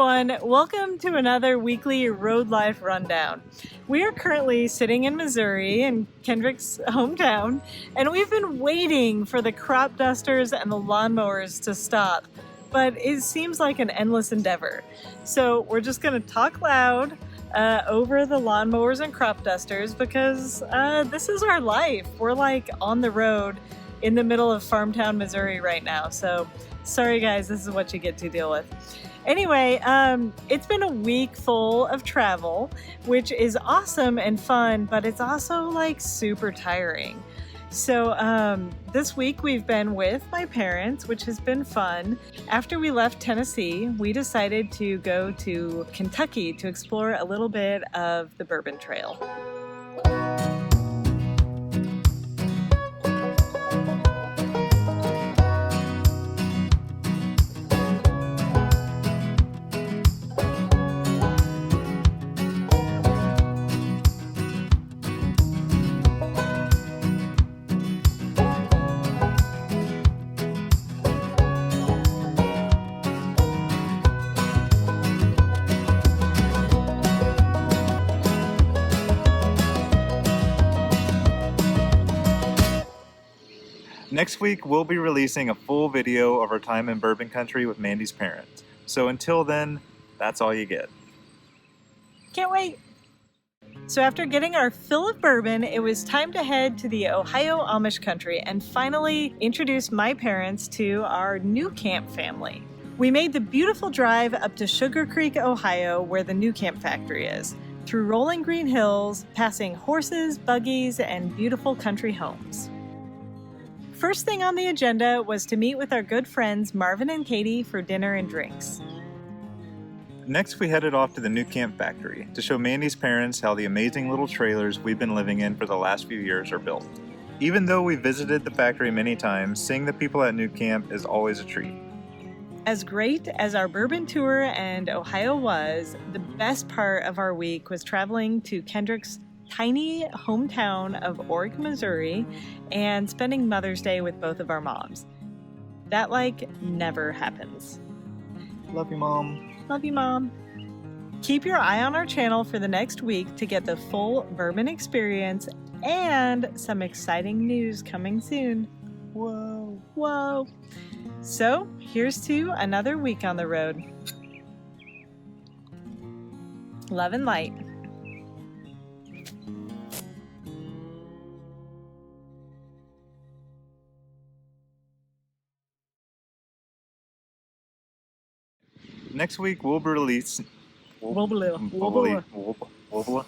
everyone, welcome to another weekly Roadlife Rundown. We are currently sitting in Missouri, in Kendrick's hometown, and we've been waiting for the crop dusters and the lawnmowers to stop, but it seems like an endless endeavor. So we're just going to talk loud over the lawnmowers and crop dusters because this is our life. We're like on the road in the middle of Farmtown, Missouri right now, so sorry guys, this is what you get to deal with. Anyway, it's been a week full of travel, which is awesome and fun, but it's also like super tiring. So this week we've been with my parents, which has been fun. After we left Tennessee, we decided to go to Kentucky to explore a little bit of the Bourbon Trail. Next week, we'll be releasing a full video of our time in Bourbon Country with Mandy's parents. So until then, that's all you get. Can't wait! So after getting our fill of bourbon, it was time to head to the Ohio Amish country and finally introduce my parents to our nuCamp family. We made the beautiful drive up to Sugar Creek, Ohio, where the nuCamp factory is, through rolling green hills, passing horses, buggies, and beautiful country homes. First thing on the agenda was to meet with our good friends Marvin and Katie for dinner and drinks. Next, we headed off to the nuCamp factory to show Mandy's parents how the amazing little trailers we've been living in for the last few years are built. Even though we visited the factory many times, seeing the people at nuCamp is always a treat. As great as our bourbon tour and Ohio was, the best part of our week was traveling to Kendrick's tiny hometown of Orrick, Missouri, and spending Mother's Day with both of our moms. That, like, never happens. Love you, Mom. Love you, Mom. Keep your eye on our channel for the next week to get the full bourbon experience and some exciting news coming soon. Whoa. Whoa. So, here's to another week on the road. Love and light. Next week, we'll be releasing... Wobbly. Wobbly.